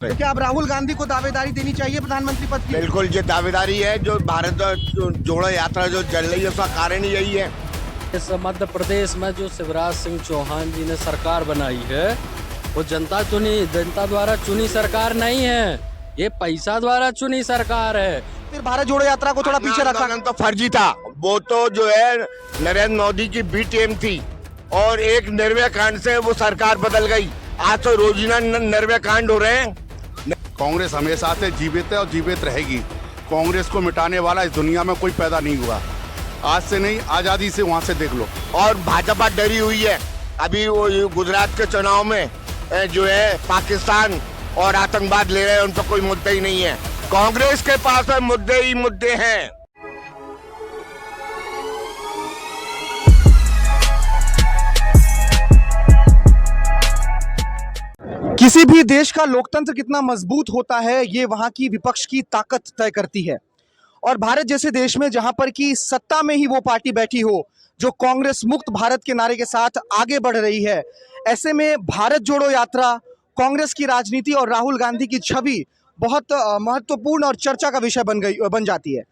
तो क्या अब राहुल गांधी को दावेदारी देनी चाहिए प्रधानमंत्री पद की? बिल्कुल ये दावेदारी है। जो भारत जोड़ो यात्रा जो चल रही है उसका कारण यही है। इस मध्य प्रदेश में जो शिवराज सिंह चौहान जी ने सरकार बनाई है वो जनता द्वारा चुनी सरकार नहीं है, ये पैसा द्वारा चुनी सरकार है। फिर भारत जोड़ो यात्रा को थोड़ा पीछे रखा। आंदोलन तो फर्जी था। वो तो जो है नरेंद्र मोदी की बी टीम थी और एक निर्भया कांड से वो सरकार बदल गई। आज तो रोजाना निर्भया कांड हो रहे हैं। कांग्रेस हमेशा से जीवित है और जीवित रहेगी। कांग्रेस को मिटाने वाला इस दुनिया में कोई पैदा नहीं हुआ। आज से नहीं, आजादी से वहां से देख लो। और भाजपा डरी हुई है। अभी वो गुजरात के चुनाव में जो है पाकिस्तान और आतंकवाद ले रहे हैं, उन पर कोई मुद्दा ही नहीं है। कांग्रेस के पास मुद्दे ही मुद्दे हैं। किसी भी देश का लोकतंत्र कितना मजबूत होता है ये वहां की विपक्ष की ताकत तय करती है। और भारत जैसे देश में जहां पर की सत्ता में ही वो पार्टी बैठी हो जो कांग्रेस मुक्त भारत के नारे के साथ आगे बढ़ रही है, ऐसे में भारत जोड़ो यात्रा, कांग्रेस की राजनीति और राहुल गांधी की छवि बहुत महत्वपूर्ण और चर्चा का विषय बन जाती है।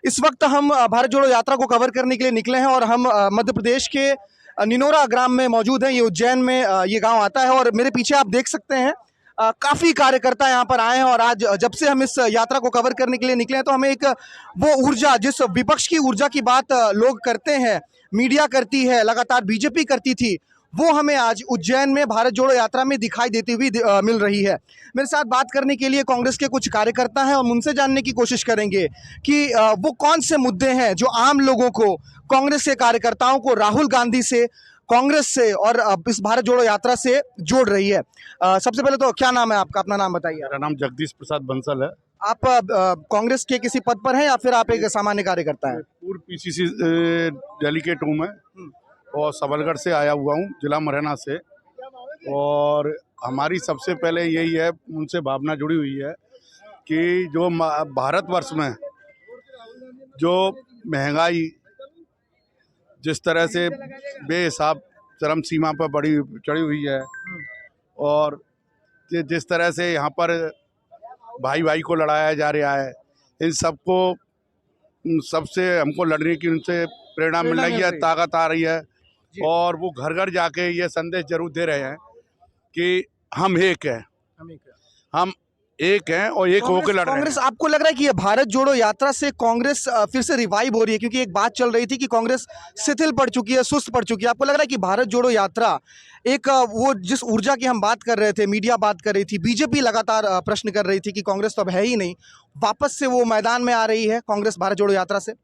इस वक्त हम भारत जोड़ो यात्रा को कवर करने के लिए निकले हैं और हम मध्य प्रदेश के निनोरा ग्राम में मौजूद हैं। ये उज्जैन में ये गांव आता है और मेरे पीछे आप देख सकते हैं काफ़ी कार्यकर्ता यहाँ पर आए हैं। और आज जब से हम इस यात्रा को कवर करने के लिए निकले हैं तो हमें एक वो ऊर्जा, जिस विपक्ष की ऊर्जा की बात लोग करते हैं, मीडिया करती है, लगातार बीजेपी करती थी, वो हमें आज उज्जैन में भारत जोड़ो यात्रा में दिखाई देती हुई मिल रही है। मेरे साथ बात करने के लिए कांग्रेस के कुछ कार्यकर्ता हैं और उनसे जानने की कोशिश करेंगे कि वो कौन से मुद्दे हैं जो आम लोगों को, कांग्रेस के कार्यकर्ताओं को राहुल गांधी से, कांग्रेस से और इस भारत जोड़ो यात्रा से जोड़ रही है। सबसे पहले तो क्या नाम है आपका? अपना नाम बताइए। मेरा नाम जगदीश प्रसाद बंसल है। आप कांग्रेस के किसी पद पर हैं या फिर आप एक सामान्य कार्यकर्ता हैं? पूर्व पीसीसी डेलीगेट हूँ मैं और सबलगढ़ से आया हुआ हूँ, जिला मुरैना से। और हमारी सबसे पहले यही है, उनसे भावना जुड़ी हुई है कि जो भारतवर्ष में जो महंगाई जिस तरह से बेहिसाब चरम सीमा पर चढ़ी हुई है और जिस तरह से यहाँ पर भाई भाई को लड़ाया जा रहा है, इन सबको सबसे हमको लड़ने की उनसे प्रेरणा मिल रही है, ताकत आ रही है। और वो घर घर जाके ये संदेश जरूर दे रहे हैं कि हम एक हैं, हम एक हैं और एक होकर लड़ रहे हैं। कांग्रेस, आपको लग रहा है कि ये भारत जोड़ो यात्रा से कांग्रेस फिर से रिवाइव हो रही है? क्योंकि एक बात चल रही थी कि कांग्रेस शिथिल पड़ चुकी है, सुस्त पड़ चुकी है। आपको लग रहा है कि भारत जोड़ो यात्रा एक वो जिस ऊर्जा की हम बात कर रहे थे, मीडिया बात कर रही थी, बीजेपी लगातार प्रश्न कर रही थी कि कांग्रेस तो अब है ही नहीं, वापस से वो मैदान में आ रही है कांग्रेस भारत जोड़ो यात्रा से?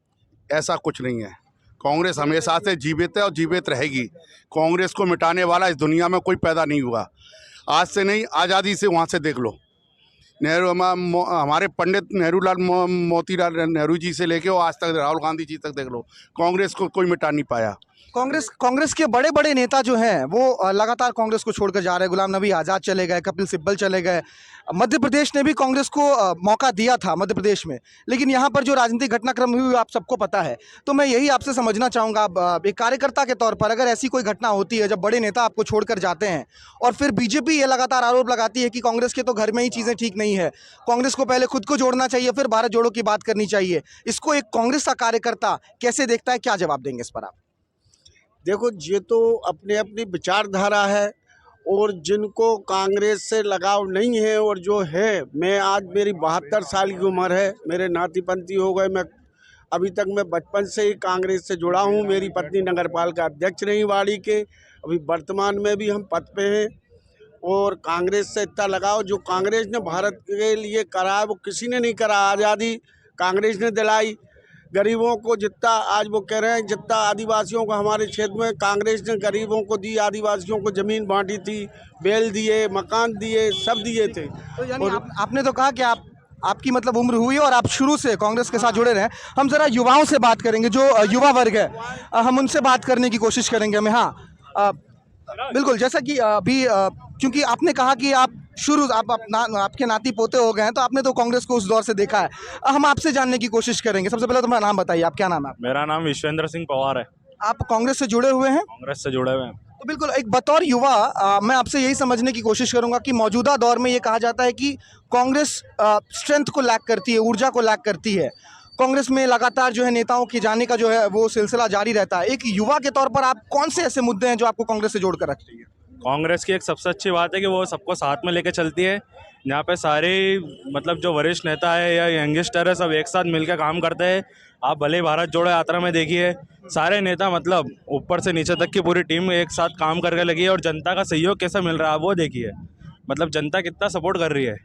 ऐसा कुछ नहीं है। कांग्रेस हमेशा से जीवित है और जीवित रहेगी। कांग्रेस को मिटाने वाला इस दुनिया में कोई पैदा नहीं हुआ। आज से नहीं, आज़ादी से वहाँ से देख लो। नेहरू, हमारे पंडित मोतीलाल नेहरू जी से लेके और आज तक राहुल गांधी जी तक देख लो, कांग्रेस को कोई मिटा नहीं पाया। कांग्रेस के बड़े बड़े नेता जो हैं वो लगातार कांग्रेस को छोड़कर जा रहे हैं। गुलाम नबी आज़ाद चले गए, कपिल सिब्बल चले गए। मध्य प्रदेश ने भी कांग्रेस को मौका दिया था मध्य प्रदेश में, लेकिन यहाँ पर जो राजनीतिक घटनाक्रम हुई आप सबको पता है। तो मैं यही आपसे समझना चाहूँगा, आप एक कार्यकर्ता के तौर पर, अगर ऐसी कोई घटना होती है जब बड़े नेता आपको छोड़कर जाते हैं और फिर बीजेपी ये लगातार आरोप लगाती है कि कांग्रेस के तो घर में ही चीज़ें ठीक नहीं है, कांग्रेस को पहले खुद को जोड़ना चाहिए फिर भारत जोड़ो की बात करनी चाहिए, इसको एक कांग्रेस का कार्यकर्ता कैसे देखता है? क्या जवाब देंगे इस पर आप? देखो, ये तो अपनी अपनी विचारधारा है और जिनको कांग्रेस से लगाव नहीं है और जो है, मैं आज मेरी 72 साल की उम्र है, मेरे नातीपंथी हो गए, मैं अभी तक मैं बचपन से ही कांग्रेस से जुड़ा हूँ। मेरी पत्नी नगरपालिका अध्यक्ष रही वाड़ी के, अभी वर्तमान में भी हम पद पे हैं। और कांग्रेस से इतना लगाव जो कांग्रेस ने भारत के लिए करा है वो किसी ने नहीं करा। आज़ादी कांग्रेस ने दिलाई। गरीबों को जितना आज वो कह रहे हैं, जितना आदिवासियों को हमारे क्षेत्र में कांग्रेस ने गरीबों को दी, आदिवासियों को ज़मीन बांटी थी, बेल दिए, मकान दिए, सब दिए थे। तो यानी आपने तो कहा कि आपकी मतलब उम्र हुई और आप शुरू से कांग्रेस के साथ जुड़े रहे। हम ज़रा युवाओं से बात करेंगे, जो युवा वर्ग है, हम उनसे बात करने की कोशिश करेंगे हमें। हाँ, बिल्कुल, जैसा कि अभी क्योंकि आपने कहा कि आप आपके नाती पोते हो गए हैं, तो आपने तो कांग्रेस को उस दौर से देखा है। हम आपसे जानने की कोशिश करेंगे। सबसे पहले तो मेरा नाम बताइए, आप क्या नाम है? मेरा नाम विश्वेंद्र सिंह पवार है। आप कांग्रेस से जुड़े हुए हैं? कांग्रेस से जुड़े हुए हैं। तो बिल्कुल एक बतौर युवा मैं आपसे यही समझने की कोशिश करूंगा कि मौजूदा दौर में ये कहा जाता है कि कांग्रेस स्ट्रेंथ को लैक करती है, ऊर्जा को लैक करती है। कांग्रेस में लगातार जो है नेताओं के जाने का जो है वो सिलसिला जारी रहता है। एक युवा के तौर पर आप कौन से ऐसे मुद्दे हैं जो आपको कांग्रेस से जोड़कर रखती है? कांग्रेस की एक सबसे अच्छी बात है कि वो सबको साथ में लेके चलती है। यहाँ पे सारे मतलब जो वरिष्ठ नेता है या यंगस्टर है सब एक साथ मिलकर काम करते हैं। आप भले भारत जोड़ो यात्रा में देखिए, सारे नेता मतलब ऊपर से नीचे तक की पूरी टीम एक साथ काम करके लगी है और जनता का सहयोग कैसा मिल रहा है वो देखिए। मतलब जनता कितना सपोर्ट कर रही है।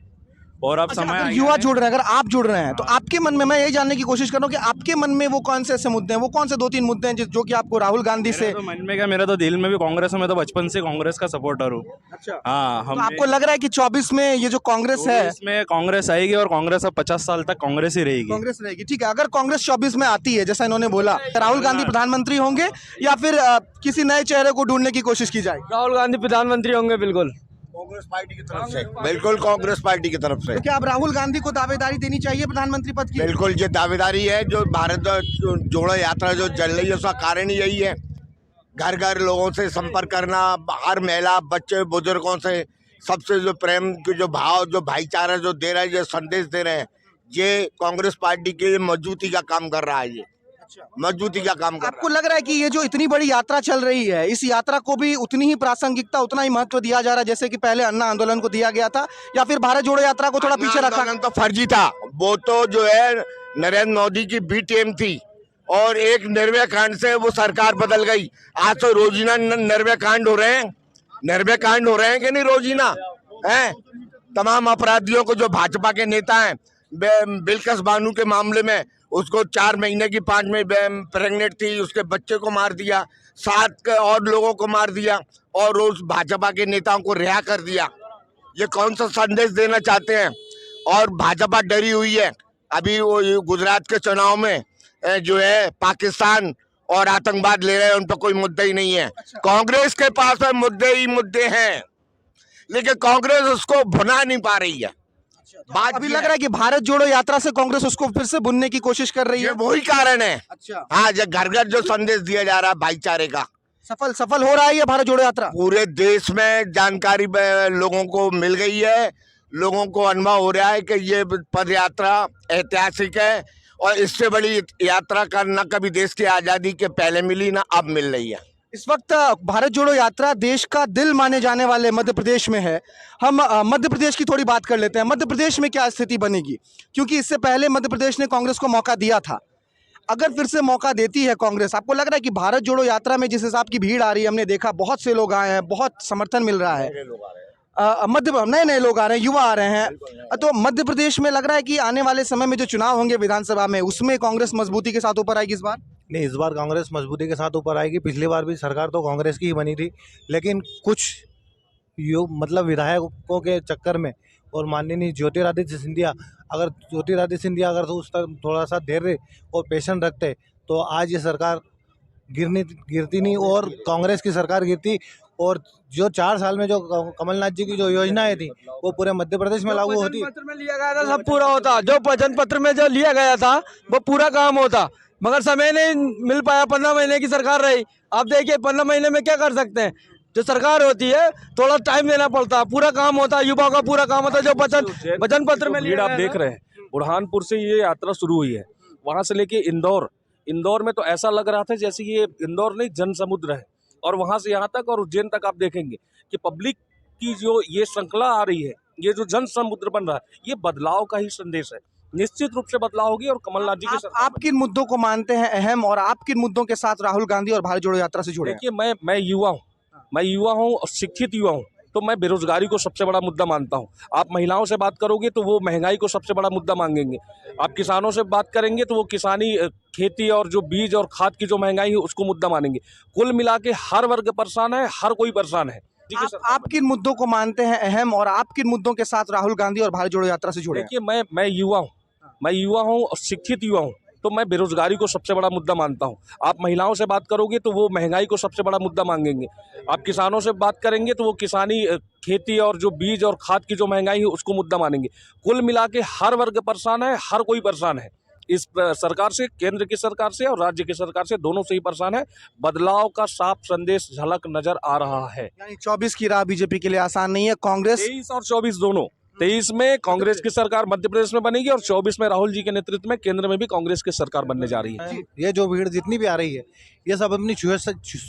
और अब अच्छा, समय अगर आ युवा गया है- जुड़ रहे हैं, अगर आप जुड़ रहे हैं तो आपके मन में मैं यही जानने की कोशिश कर रहा हूँ कि आपके मन में वो कौन से ऐसे मुद्दे हैं, वो कौन से 2-3 मुद्दे हैं जो कि आपको राहुल गांधी से मेरा तो मन में क्या, मेरा तो दिल में भी कांग्रेस है। मैं तो बचपन से कांग्रेस का सपोर्टर हूँ। अच्छा, हाँ, तो हम आपको लग रहा है कि 24 में ये जो कांग्रेस है इसमें कांग्रेस आएगी और कांग्रेस अब 50 साल तक कांग्रेस ही रहेगी। कांग्रेस रहेगी। ठीक है, अगर कांग्रेस 24 में आती है जैसा इन्होंने बोला, राहुल गांधी प्रधानमंत्री होंगे या फिर किसी नए चेहरे को ढूंढने की कोशिश की जाएगी? राहुल गांधी प्रधानमंत्री होंगे बिल्कुल। कांग्रेस पार्टी की तरफ से, बिल्कुल कांग्रेस पार्टी की तरफ से। तो क्या अब राहुल गांधी को दावेदारी देनी चाहिए प्रधानमंत्री पद की? बिल्कुल ये दावेदारी है। जो भारत जोड़ो यात्रा जो चल रही है उसका कारण ही यही है। घर घर लोगों से संपर्क करना, हर महिला बच्चे बुजुर्गों से सबसे जो प्रेम के जो भाव जो भाईचारा जो दे रहा है, जो संदेश दे रहे हैं, ये कांग्रेस पार्टी की मजबूती का काम कर रहा है। ये मजबूती का काम कर आपको लग रहा है कि ये जो इतनी बड़ी यात्रा चल रही है, इस यात्रा को भी उतनी ही प्रासंगिकता, उतना ही महत्व दिया जा रहा है जैसे कि पहले अन्ना आंदोलन को दिया गया था, या फिर भारत जोड़ो यात्रा को थोड़ा पीछे रखा? आंदोलन तो फर्जी था। वो तो जो है नरेंद्र मोदी की बी टीम थी और एक निर्भया कांड से वो सरकार बदल गई। आज तो रोजीना निर्भया कांड हो रहे हैं। निर्भया कांड हो रहे हैं कि नहीं रोजीना हैं? तमाम अपराधियों को जो भाजपा के नेता हैं, बिल्किस बानो के मामले में उसको 4 महीने की 5 में प्रेग्नेंट थी, उसके बच्चे को मार दिया, 7 और लोगों को मार दिया और उस भाजपा के नेताओं को रिहा कर दिया। ये कौन सा संदेश देना चाहते हैं? और भाजपा डरी हुई है। अभी वो गुजरात के चुनाव में जो है पाकिस्तान और आतंकवाद ले रहे हैं, उन पर कोई मुद्दा ही नहीं है। कांग्रेस के पास में मुद्दे ही मुद्दे हैं, लेकिन कांग्रेस उसको भुना नहीं पा रही है। बात अभी ये लग रहा है कि भारत जोड़ो यात्रा से कांग्रेस उसको फिर से बुनने की कोशिश कर रही ये है। वही कारण है। अच्छा, हाँ, जो घर घर जो संदेश दिया जा रहा है भाईचारे का, सफल हो रहा है ये भारत जोड़ो यात्रा? पूरे देश में जानकारी लोगों को मिल गई है। लोगों को अनुभव हो रहा है कि ये पद यात्रा ऐतिहासिक है और इससे बड़ी यात्रा का न कभी देश की आजादी के पहले मिली ना अब मिल रही है। इस वक्त भारत जोड़ो यात्रा देश का दिल माने जाने वाले मध्य प्रदेश में है। हम मध्य प्रदेश की थोड़ी बात कर लेते हैं। मध्य प्रदेश में क्या स्थिति बनेगी, क्योंकि इससे पहले मध्य प्रदेश ने कांग्रेस को मौका दिया था। अगर फिर से मौका देती है कांग्रेस, आपको लग रहा है कि भारत जोड़ो यात्रा में जिस हिसाब की भीड़ आ रही है, हमने देखा बहुत से लोग आए हैं, बहुत समर्थन मिल रहा है, नए लोग आ रहे हैं, युवा आ रहे हैं, तो मध्य प्रदेश में लग रहा है कि आने वाले समय में जो चुनाव होंगे विधानसभा में, उसमें कांग्रेस मजबूती के साथ ऊपर आएगी इस बार? नहीं, इस बार कांग्रेस मजबूती के साथ ऊपर आएगी। पिछली बार भी सरकार तो कांग्रेस की ही बनी थी, लेकिन कुछ मतलब विधायकों के चक्कर में और माननीय ज्योतिरादित्य सिंधिया अगर तो उस तरफ थोड़ा सा धैर्य और पेशेंस रखते तो आज ये सरकार गिरती नहीं और कांग्रेस की सरकार गिरती। और जो 4 साल में जो कमलनाथ जी की जो योजनाएं थी वो पूरे मध्य प्रदेश में लागू होती। पत्र में लिया गया था सब पूरा होता, जो वचन पत्र में जो लिया गया था वो पूरा काम होता, मगर समय नहीं मिल पाया। 15 महीने की सरकार रही। आप देखिए 15 महीने में क्या कर सकते हैं। जो सरकार होती है थोड़ा टाइम देना पड़ता है, पूरा काम होता है, युवाओं का पूरा काम होता है। जो वचन पत्र में भीड़ आप देख रहे हैं, बुरहानपुर से ये यात्रा शुरू हुई है, वहां से लेके इंदौर में तो ऐसा लग रहा था जैसे ये इंदौर नहीं जन समुद्र है, और वहां से यहाँ तक और उज्जैन तक आप देखेंगे कि पब्लिक की जो ये श्रृंखला आ रही है, ये जो जन समुद्र बन रहा है, ये बदलाव का ही संदेश है। निश्चित रूप से बदलाव होगी और कमलनाथ जी के आप किन मुद्दों को मानते हैं अहम, और आप किन मुद्दों के साथ राहुल गांधी और भारत जोड़ो यात्रा से जुड़े हैं? देखिए, मैं युवा हूँ और शिक्षित युवा हूँ, तो मैं बेरोजगारी को सबसे बड़ा मुद्दा मानता हूँ। आप महिलाओं से बात करोगे तो वो महंगाई को सबसे बड़ा मुद्दा मांगेंगे। आप किसानों से बात करेंगे तो वो किसानी खेती और जो बीज और खाद की जो महंगाई है उसको मुद्दा मानेंगे। कुल मिला के हर वर्ग परेशान है, हर कोई परेशान है। आप किन मुद्दों को मानते हैं अहम, और आप किन मुद्दों के साथ राहुल गांधी और भारत जोड़ो यात्रा से जुड़े हैं? देखिए, मैं युवा हूँ और शिक्षित युवा हूँ, तो मैं बेरोजगारी को सबसे बड़ा मुद्दा मानता हूँ। आप महिलाओं से बात करोगे तो वो महंगाई को सबसे बड़ा मुद्दा मांगेंगे। आप किसानों से बात करेंगे तो वो किसानी खेती और जो बीज और खाद की जो महंगाई है उसको मुद्दा मानेंगे। कुल मिला के हर वर्ग परेशान है, हर कोई परेशान है। इस सरकार से, केंद्र की सरकार से और राज्य की सरकार से, दोनों से ही परेशान है। बदलाव का साफ संदेश झलक नजर आ रहा है। यानी 24 की राह बीजेपी के लिए आसान नहीं है। कांग्रेस 23 और 24 दोनों, 23 में कांग्रेस की सरकार मध्य प्रदेश में बनेगी और 24 में राहुल जी के नेतृत्व में केंद्र में भी कांग्रेस की सरकार बनने जा रही है। ये जो भीड़ जितनी भी आ रही है ये सब अपनी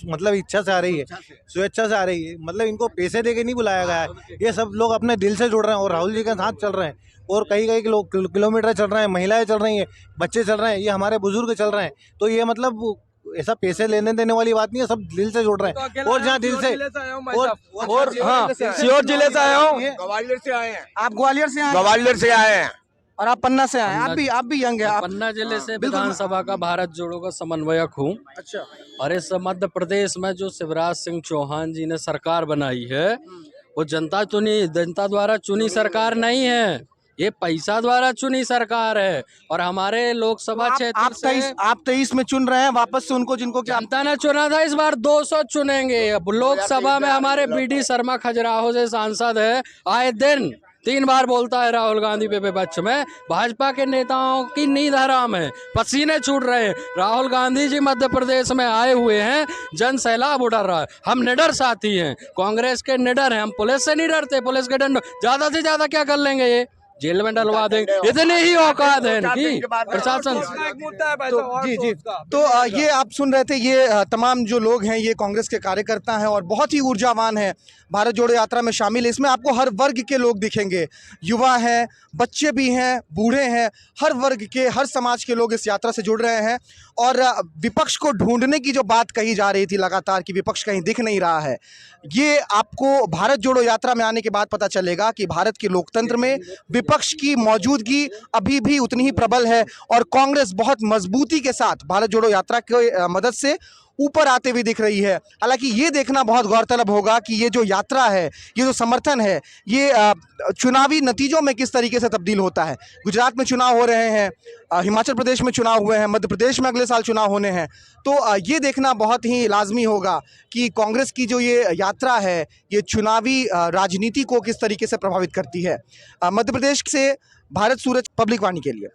मतलब इच्छा से आ रही है, स्वेच्छा से आ रही है। मतलब इनको पैसे दे के नहीं बुलाया गया है, ये सब लोग अपने दिल से जुड़ रहे हैं और राहुल जी के साथ चल रहे हैं। और कई कई किलोमीटर चल रहे हैं, महिलाएं चल रही हैं, बच्चे चल रहे हैं, ये हमारे बुजुर्ग चल रहे हैं। तो ये मतलब ऐसा पैसे लेने देने वाली बात नहीं है, सब दिल से जुड़ रहे हैं। और जहाँ दिल से और हाँ, सीहोर जिले से आया हूँ। ग्वालियर से आए हैं। आप ग्वालियर से आए हैं ग्वालियर से आए हैं। और आप पन्ना से आए हैं। आप भी यंग है। आप पन्ना जिले से बिल्कुल। विधानसभा का भारत जोड़ो का समन्वयक हूँ। अच्छा, और इस मध्य प्रदेश में जो शिवराज सिंह चौहान जी ने सरकार बनाई है वो जनता द्वारा चुनी सरकार नहीं है, ये पैसा द्वारा चुनी सरकार है। और हमारे लोकसभा क्षेत्र से आप 23 में चुन रहे हैं वापस से उनको जिनको क्या जनता ने चुना था, इस बार 200 चुनेंगे। अब लोकसभा में हमारे बीडी शर्मा खजुराहो से सांसद है, आए दिन 3 बार बोलता है राहुल गांधी पे विपक्ष में। भाजपा के नेताओं की नींद हराम है, पसीने छूट रहे हैं। राहुल गांधी जी मध्य प्रदेश में आए हुए हैं, जन सैलाब उड़ रहा है। हम निडर साथी हैं, कांग्रेस के निडर हैं, हम पुलिस से नहीं डरते। पुलिस के दंड ज्यादा से ज्यादा क्या कर लेंगे, ये जेल में डलवा देंगे, इतनी ही औकात है इनकी प्रशासन जी जी। तो ये आप सुन रहे थे, ये तमाम जो लोग हैं ये कांग्रेस के कार्यकर्ता हैं और बहुत ही ऊर्जावान हैं, भारत जोड़ो यात्रा में शामिल है। इसमें आपको हर वर्ग के लोग दिखेंगे, युवा हैं, बच्चे भी हैं, बूढ़े हैं, हर वर्ग के, हर समाज के लोग इस यात्रा से जुड़ रहे हैं। और विपक्ष को ढूंढने की जो बात कही जा रही थी लगातार कि विपक्ष कहीं दिख नहीं रहा है, ये आपको भारत जोड़ो यात्रा में आने के बाद पता चलेगा कि भारत के लोकतंत्र में विपक्ष की मौजूदगी अभी भी उतनी ही प्रबल है और कांग्रेस बहुत मजबूती के साथ भारत जोड़ो यात्रा की मदद से ऊपर आते हुए दिख रही है। हालांकि ये देखना बहुत गौरतलब होगा कि ये जो यात्रा है, ये जो समर्थन है, ये चुनावी नतीजों में किस तरीके से तब्दील होता है। गुजरात में चुनाव हो रहे हैं, हिमाचल प्रदेश में चुनाव हुए हैं, मध्य प्रदेश में अगले साल चुनाव होने हैं। तो ये देखना बहुत ही लाजमी होगा कि कांग्रेस की जो ये यात्रा है ये चुनावी राजनीति को किस तरीके से प्रभावित करती है। मध्य प्रदेश से भारत सूरज, पब्लिक वाणी के लिए।